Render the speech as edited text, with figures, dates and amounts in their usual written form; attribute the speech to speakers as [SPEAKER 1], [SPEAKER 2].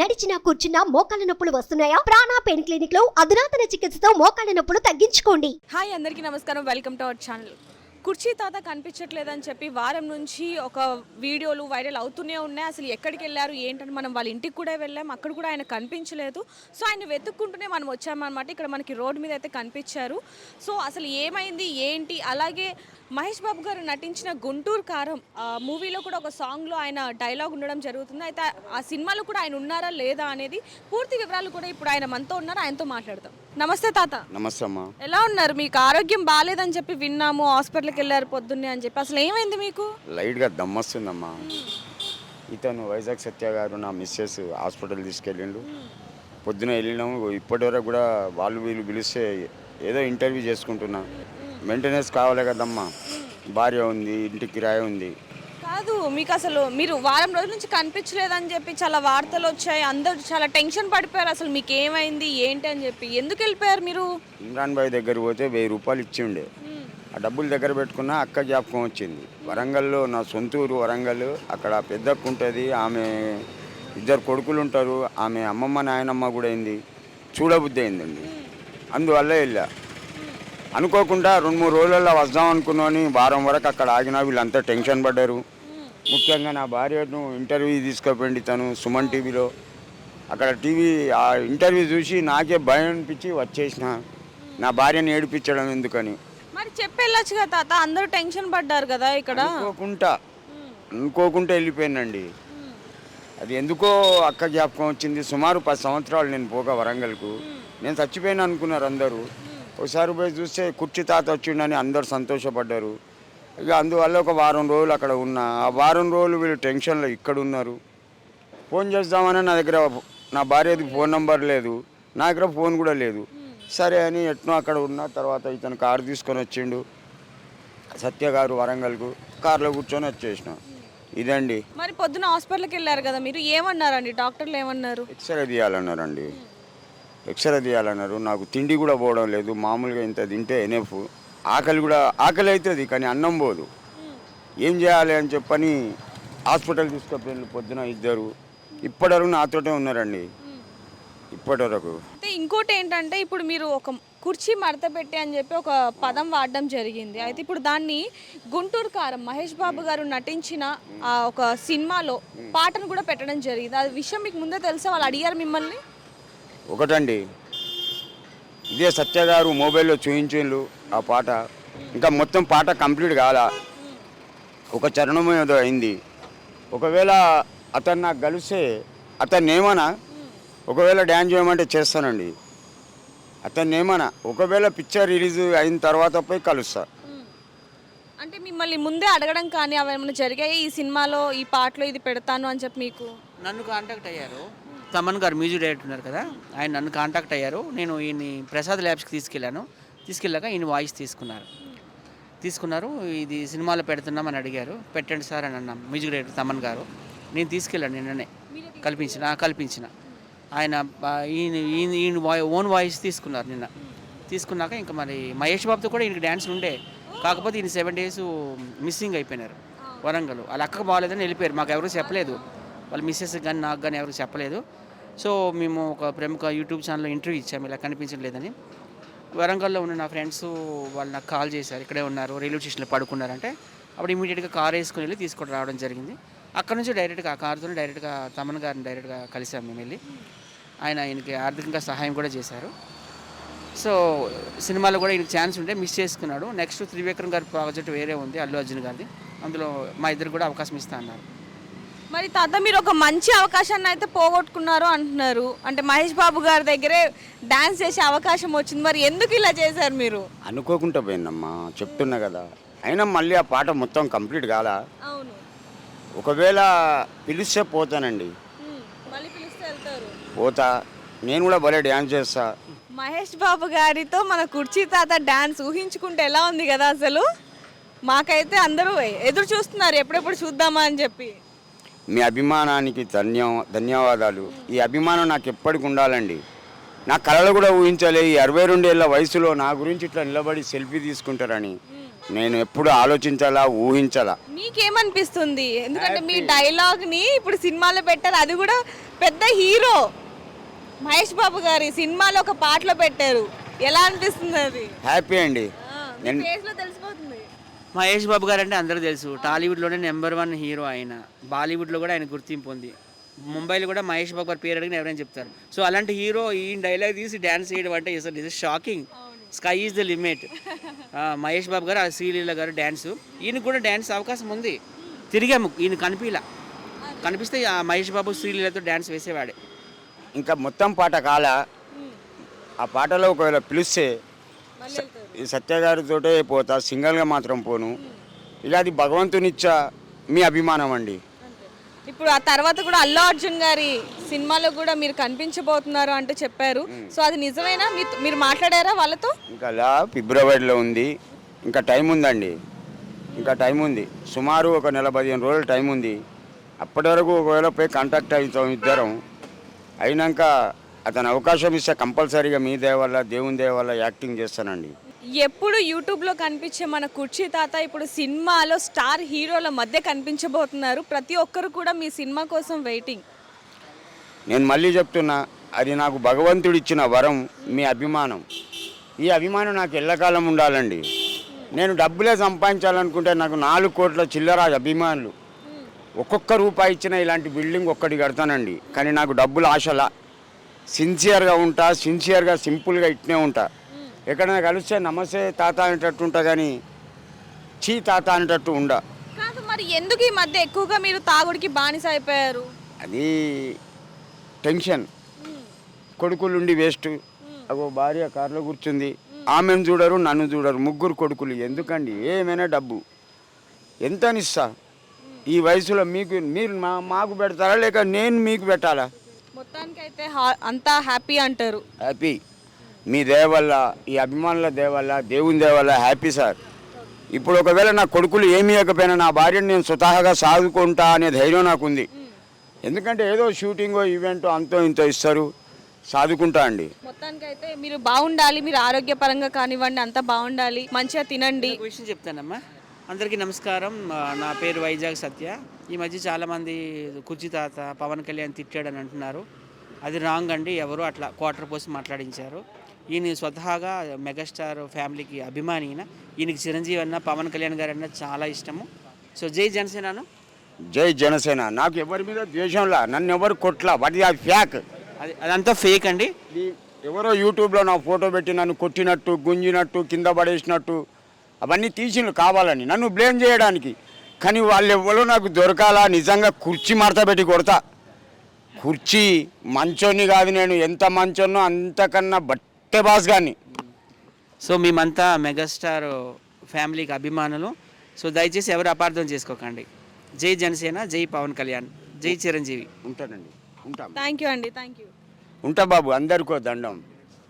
[SPEAKER 1] నడిచినా కూర్చున్నా మోకాళ్ళ నొప్పులు వస్తున్నాయా? ప్రాణ పెయిన్ క్లినిక్ లో అధునాతన చికిత్సతో మోకాళ్ళ నొప్పులు తగ్గించుకోండి.
[SPEAKER 2] హాయ్ అందరికీ నమస్కారం, వెల్కమ్ టు అవర్ ఛానల్. కుర్చీ తాత కనిపించట్లేదని చెప్పి వారం నుంచి ఒక వీడియోలు వైరల్ అవుతూనే ఉన్నాయి. అసలు ఎక్కడికి వెళ్ళారు ఏంటని మనం వాళ్ళ ఇంటికి కూడా వెళ్ళాం, అక్కడ కూడా ఆయన కనిపించలేదు. సో ఆయన వెతుక్కుంటూనే మనం వచ్చామన్నమాట. ఇక్కడ మనకి రోడ్డు మీద అయితే కనిపించారు. సో అసలు ఏమైంది ఏంటి, అలాగే మహేష్ బాబు గారు నటించిన గుంటూరు కారం మూవీలో కూడా ఒక సాంగ్లో ఆయన డైలాగ్ ఉండడం జరుగుతుంది. అయితే ఆ సినిమాలో కూడా ఆయన ఉన్నారా లేదా అనేది పూర్తి వివరాలు కూడా ఇప్పుడు ఆయన మనతో ఉన్నారు, ఆయనతో మాట్లాడతాం. నమస్తే తాత.
[SPEAKER 3] నమస్తే అమ్మా.
[SPEAKER 2] ఎలా ఉన్నారు? మీకు ఆరోగ్యం బాగాలేదని చెప్పి విన్నాము, హాస్పిటల్కి వెళ్ళారు పొద్దున్నే అని చెప్పి. అసలు ఏమైంది మీకు?
[SPEAKER 3] లైట్గా దమ్మొస్తుందమ్మా. ఇతను వైజాగ్ సత్య గారు నా మిస్సెస్ హాస్పిటల్ తీసుకెళ్ళిండు. పొద్దున వెళ్ళినాము, ఇప్పటి వరకు కూడా వాళ్ళు వీళ్ళు పిలిస్తే ఏదో ఇంటర్వ్యూ చేసుకుంటున్నా. మెయింటెనెన్స్ కావాలి కదమ్మా, భార్య ఉంది, ఇంటి కిరాయి ఉంది.
[SPEAKER 2] కాదు, మీకు అసలు మీరు వారం రోజుల నుంచి కనిపించలేదని చెప్పి చాలా వార్తలు వచ్చాయి, అందరూ చాలా టెన్షన్ పడిపోయారు. అసలు మీకు ఏమైంది ఏంటి అని చెప్పి ఎందుకు వెళ్ళిపోయారు మీరు?
[SPEAKER 3] ఇమ్రాన్ భాయ్ దగ్గర పోతే 1000 రూపాయలు ఇచ్చిండే. ఆ డబ్బులు దగ్గర పెట్టుకున్న అక్క జ్ఞాపకం వచ్చింది. వరంగల్లో నా సొంతూరు వరంగల్, అక్కడ పెద్దక్క ఉంటుంది, ఆమె 2 కొడుకులు ఉంటారు, ఆమె అమ్మమ్మ నాయనమ్మ కూడా అయింది, చూడబుద్ధి అయిందండి. అందువల్ల వెళ్ళా. అనుకోకుండా 2-3 రోజులలో వద్దాం అనుకున్నాను. వారం వరకు అక్కడ ఆగినా వీళ్ళంతా టెన్షన్ పడ్డారు. ముఖ్యంగా నా భార్యను ఇంటర్వ్యూ తీసుకుపోయింది తను సుమన్ టీవీలో. అక్కడ టీవీ ఆ ఇంటర్వ్యూ చూసి నాకే భయం అనిపించి వచ్చేసిన. నా భార్యను ఏడిపించడం ఎందుకని.
[SPEAKER 2] మరి చెప్పెళ్ళొచ్చు కదా తాత, అందరూ టెన్షన్ పడ్డారు కదా ఇక్కడ.
[SPEAKER 3] అనుకోకుండా వెళ్ళిపోయానండి. అది ఎందుకో అక్క జ్ఞాపకం వచ్చింది. సుమారు 10 సంవత్సరాలు నేను పోగా వరంగల్కు. నేను చచ్చిపోయాను అనుకున్నారు అందరూ. ఒకసారి పోయి చూస్తే కుర్చీ తాత వచ్చిండని అందరు సంతోషపడ్డారు. ఇక అందువల్ల ఒక వారం రోజులు అక్కడ ఉన్నా. ఆ వారం రోజులు వీళ్ళు టెన్షన్లో ఇక్కడ ఉన్నారు. ఫోన్ చేద్దామని నా దగ్గర నా భార్యది ఫోన్ నెంబర్ లేదు, నా దగ్గర ఫోన్ కూడా లేదు. సరే అని ఎట్నో అక్కడ ఉన్న తర్వాత ఇతను కారు తీసుకొని వచ్చిండు సత్య గారు వరంగల్కు. కారులో కూర్చొని వచ్చేసిన. ఇదండి.
[SPEAKER 2] మరి పొద్దున హాస్పిటల్కి వెళ్ళారు కదా మీరు, ఏమన్నారండి డాక్టర్లు? ఏమన్నారు?
[SPEAKER 3] ఎక్స్రే తీయాలన్నారండి. ఎక్స్రే తీయాలన్నారు. నాకు తిండి కూడా పోవడం లేదు. మామూలుగా ఇంత తింటే ఎనఫ్. ఆకలి అవుతుంది కానీ అన్నం పోదు. ఏం చేయాలి అని చెప్పని హాస్పిటల్ తీసుకుపోయిన పొద్దున 2. ఇప్పటివరకు నాతోటే ఉన్నారండి, ఇప్పటివరకు.
[SPEAKER 2] అయితే ఇంకోటి ఏంటంటే, ఇప్పుడు మీరు ఒక కుర్చీ మడత పెట్టి అని చెప్పి ఒక పదం వాడడం జరిగింది. అయితే ఇప్పుడు దాన్ని గుంటూరు కారం మహేష్ బాబు గారు నటించిన ఒక సినిమాలో పాటను కూడా పెట్టడం జరిగింది. ఆ విషయం మీకు ముందే తెలుసా? వాళ్ళు అడిగారు మిమ్మల్ని?
[SPEAKER 3] ఒకటండి, ఇదే సత్య గారు మొబైల్లో చూయించిండ్రు ఆ పాట. ఇంకా మొత్తం పాట కంప్లీట్ కాలా, ఒక చరణం ఏదో అయింది. ఒకవేళ అతను నాకు కలిస్తే అతన్ని ఏమన్నా, ఒకవేళ డ్యాన్స్ చేయమంటే చేస్తానండి. అతన్ని ఏమన్నా, ఒకవేళ పిక్చర్ రిలీజ్ అయిన తర్వాత పోయి కలుస్తా.
[SPEAKER 2] అంటే మిమ్మల్ని ముందే అడగడం కానీ అవి ఏమైనా జరిగాయి? ఈ సినిమాలో ఈ పాటలో ఇది పెడతాను అని చెప్పి మీకు
[SPEAKER 4] నన్ను కాంటాక్ట్ అయ్యారు. తమన్ గారు మ్యూజిక్ డైరెక్టర్ ఉన్నారు కదా, ఆయన నన్ను కాంటాక్ట్ అయ్యారు. నేను ఈయన్ని ప్రసాద్ ల్యాబ్స్కి తీసుకెళ్ళాక ఈయన వాయిస్ తీసుకున్నారు. ఇది సినిమాలో పెడుతున్నామని అడిగారు. పెట్టండి సార్ అని అన్నాం. మ్యూజిక్ డైరెక్టర్ తమన్ గారు. నేను తీసుకెళ్ళాను, నిన్ననే కల్పించిన ఆయన ఈయన ఓన్ వాయిస్ తీసుకున్నారు నిన్న. తీసుకున్నాక ఇంకా మరి మహేష్ బాబుతో కూడా ఈయనకి డ్యాన్స్ ఉండే, కాకపోతే ఈయన 7 days మిస్సింగ్ అయిపోయినారు వరంగల్. వాళ్ళ అక్కకు బాగాలేదని వెళ్ళిపోయారు. మాకు ఎవరు చెప్పలేదు, వాళ్ళ మిస్సెస్ కానీ నాకు కానీ ఎవరు చెప్పలేదు. సో మేము ఒక ప్రముఖ యూట్యూబ్ ఛానల్లో ఇంటర్వ్యూ ఇచ్చాము, ఇలా కనిపించలేదని. వరంగల్లో ఉన్న నా ఫ్రెండ్స్ వాళ్ళు నాకు కాల్ చేశారు, ఇక్కడే ఉన్నారు, రైల్వే స్టేషన్లో పడుకున్నారంటే అప్పుడు ఇమీడియట్గా కార్ వేసుకుని వెళ్ళి తీసుకొని రావడం జరిగింది. అక్కడ నుంచి డైరెక్ట్గా ఆ కారుతో డైరెక్ట్గా తమన్ గారిని డైరెక్ట్గా కలిసాము మేము వెళ్ళి. ఆయనకి ఆర్థికంగా సహాయం కూడా చేశారు. సో సినిమాలో కూడా ఈయనకి ఛాన్స్ ఉంటే మిస్ చేసుకున్నాడు. నెక్స్ట్ త్రివిక్రమ్ గారి ప్రాజెక్ట్ వేరే ఉంది, అల్లు అర్జున్ గారిది. అందులో మా ఇద్దరు కూడా అవకాశం ఇస్తా అన్నారు.
[SPEAKER 2] మరి తాత, మీరు ఒక మంచి అవకాశాన్ని అయితే పోగొట్టుకున్నారు అంటున్నారు. అంటే మహేష్ బాబు గారి దగ్గరే డాన్స్ చేసే అవకాశం వచ్చింది, మరి ఎందుకు ఇలా చేశారు మీరు?
[SPEAKER 3] అనుకోకుండా పోయిందమ్మా, చెప్తున్నా కదా. అయినా మళ్ళీ ఆ పాట మొత్తం కంప్లీట్ కాలా.
[SPEAKER 2] అవును,
[SPEAKER 3] ఒకవేళ పిలిస్తే పోతానండి,
[SPEAKER 2] మళ్ళీ పిలిస్తే వెళ్తారు.
[SPEAKER 3] పోతా. నేను కూడా భలే డ్యాన్స్ చేస్తా.
[SPEAKER 2] మహేష్ బాబు గారితో మన కుర్చీ తాత డాన్స్ ఊహించుకుంటే ఎలా ఉంది కదా అసలు. మాకైతే అందరూ ఎదురు చూస్తున్నారు ఎప్పుడెప్పుడు చూద్దామా అని చెప్పి.
[SPEAKER 3] మీ అభిమానానికి ధన్యవాదాలు. ఈ అభిమానం నాకు ఎప్పటికి ఉండాలండి. నా కళలు కూడా ఊహించలే. ఈ 62 ఏళ్ళ వయసులో నా గురించి ఇట్లా నిలబడి సెల్ఫీ తీసుకుంటారని నేను ఎప్పుడు ఆలోచించాలా, ఊహించాలా.
[SPEAKER 2] మీకేమనిపిస్తుంది? ఎందుకంటే మీ డైలాగ్ని ఇప్పుడు సినిమాలో పెట్టారు, అది కూడా పెద్ద హీరో మహేష్ బాబు గారి సినిమాలో ఒక పాటలో పెట్టారు, ఎలా అనిపిస్తుంది అది?
[SPEAKER 3] హ్యాపీ అండి.
[SPEAKER 2] ఫేస్ లో తెలిసిపోతుంది.
[SPEAKER 4] మహేష్ బాబు గారు అంటే అందరూ తెలుసు, టాలీవుడ్లోనే #1 హీరో ఆయన. బాలీవుడ్లో కూడా ఆయన గుర్తింపు ఉంది. ముంబైలో కూడా మహేష్ బాబు గారి పేరు అడిగిన ఎవరైనా చెప్తారు. సో అలాంటి హీరో ఈ డైలాగ్ తీసి డ్యాన్స్ చేయడం అంటే is shocking. Sky is the limit. Mahesh Babu garu, Sreeleela గారు డ్యాన్స్, ఈయనకు కూడా డ్యాన్స్ అవకాశం ఉంది. తిరిగాము, ఈయన కనిపిస్తే ఆ మహేష్ బాబు శ్రీలీలతో డ్యాన్స్ వేసేవాడే.
[SPEAKER 3] ఇంకా మొత్తం పాట కాల, ఆ పాటలో ఒకవేళ పిలిస్తే ఈ సత్య గారితోటే పోతా, సింగల్గా మాత్రం పోను. ఇలా అది భగవంతునిచ్చా మీ అభిమానం అండి.
[SPEAKER 2] ఇప్పుడు ఆ తర్వాత కూడా అల్లు అర్జున్ గారి సినిమాలో కూడా మీరు కనిపించబోతున్నారు అంటూ చెప్పారు. సో అది నిజమేనా? మీరు మాట్లాడారా వాళ్ళతో?
[SPEAKER 3] ఇంకా అలా ఫిబ్రవరిలో ఉంది, ఇంకా టైం ఉందండి. ఇంకా టైం ఉంది, సుమారు ఒక 15 రోజులు టైం ఉంది. అప్పటి వరకు ఒకవేళ పోయి కాంటాక్ట్ అవుతాం ఇద్దరం. అయినాక అతను అవకాశం ఇస్తే కంపల్సరీగా మీ దయ వల్ల, దేవుని దయ వల్ల యాక్టింగ్ చేస్తానండి.
[SPEAKER 2] ఎప్పుడు యూట్యూబ్లో కనిపించే మన కుర్చీ తాత ఇప్పుడు సినిమాలో స్టార్ హీరోల మధ్య కనిపించబోతున్నారు. ప్రతి ఒక్కరు కూడా మీ సినిమా కోసం వెయిటింగ్.
[SPEAKER 3] నేను మళ్ళీ చెప్తున్నా, అది నాకు భగవంతుడు ఇచ్చిన వరం, మీ అభిమానం. ఈ అభిమానం నాకు ఎల్లకాలం ఉండాలండి. నేను డబ్బులే సంపాదించాలనుకుంటే నాకు 4 కోట్ల చిల్లర అభిమానులు. ఒక్కొక్క రూపాయి ఇచ్చిన ఇలాంటి బిల్డింగ్ ఒక్కటి కడతానండి. కానీ నాకు డబ్బులు ఆశలా, సిన్సియర్గా ఉంటా, సిన్సియర్గా సింపుల్గా ఇట్నే ఉంటా. ఎక్కడైనా కలిస్తే నమస్తే తాత అనేటట్టు ఉంటా, కానీ చీ తాత అనేటట్టు ఉండా.
[SPEAKER 2] కాదు, మరి ఎందుకు ఈ మధ్య ఎక్కువగా మీరు తాగుడికి బానిస అయిపోయారు?
[SPEAKER 3] అది టెన్షన్. కొడుకులుండి వేస్ట్. అగో భార్య కారులో కూర్చుంది, ఆమెను చూడరు, నన్ను చూడరు, 3 కొడుకులు. ఎందుకండి? ఏమైనా డబ్బు ఎంతనిస్తా? ఈ వయసులో మీరు మాకు పెడతారా, లేక నేను మీకు పెట్టాలా?
[SPEAKER 2] మొత్తానికి అయితే అంతా హ్యాపీ అంటారు.
[SPEAKER 3] హ్యాపీ. మీ దయ వల్ల, ఈ అభిమానుల దయ వల్ల, దేవుని దయ వల్ల హ్యాపీ సార్. ఇప్పుడు ఒకవేళ నా కొడుకులు ఏమీ ఇవ్వకపోయినా నా భార్యను నేను స్వతహాగా సాదుకుంటా అనే ధైర్యం నాకుంది. ఎందుకంటే ఏదో షూటింగో ఈవెంటో అంతో ఇంతో ఇస్తారు, సాదుకుంటా అండి.
[SPEAKER 2] మొత్తానికి అయితే మీరు బాగుండాలి, మీరు ఆరోగ్యపరంగా కానివ్వండి, అంతా బాగుండాలి, మంచిగా తినండి.
[SPEAKER 4] ఒక విషయం చెప్తానమ్మా. అందరికీ నమస్కారం. నా పేరు వైజాగ్ సత్య. ఈ మధ్య చాలామంది కుర్చీ తాత పవన్ కళ్యాణ్ తిట్టాడని అంటున్నారు. అది రాంగ్ అండి. ఎవరు అట్లా క్వార్టర్ పోసి మాట్లాడించారు. ఈయన స్వతహాగా మెగాస్టార్ ఫ్యామిలీకి అభిమాని. ఈయనకి చిరంజీవి అన్న, పవన్ కళ్యాణ్ గారు అన్న చాలా ఇష్టము. సో జై జనసేనను.
[SPEAKER 3] జై జనసేన. నాకు ఎవరి మీద ద్వేషంలా, నన్ను ఎవరు కొట్లా, వాటి అది ఫ్యాక్.
[SPEAKER 4] అదంతా ఫేక్ అండి.
[SPEAKER 3] ఎవరో యూట్యూబ్లో నా ఫోటో పెట్టి నన్ను కొట్టినట్టు, గుంజినట్టు, కింద పడేసినట్టు అవన్నీ తీసిండ్రు కావాలని నన్ను బ్లేమ్ చేయడానికి. కానీ వాళ్ళు ఎవరో నాకు దొరకాలా, నిజంగా కుర్చీ మడత పెట్టి కొడతా. కుర్చీ మంచోని కాదు, నేను ఎంత మంచోన్నో అంతకన్నా బట్టే బాస్ గాని.
[SPEAKER 4] సో మేమంతా మెగాస్టార్ ఫ్యామిలీకి అభిమానులు. సో దయచేసి ఎవరు అపార్థం చేసుకోకండి. జై జనసేన, జై పవన్ కళ్యాణ్, జై చిరంజీవి.
[SPEAKER 3] ఉంటానండి, ఉంటాం.
[SPEAKER 2] థ్యాంక్ యూ అండి, థ్యాంక్ యూ.
[SPEAKER 3] ఉంటా బాబు, అందరికో దండం.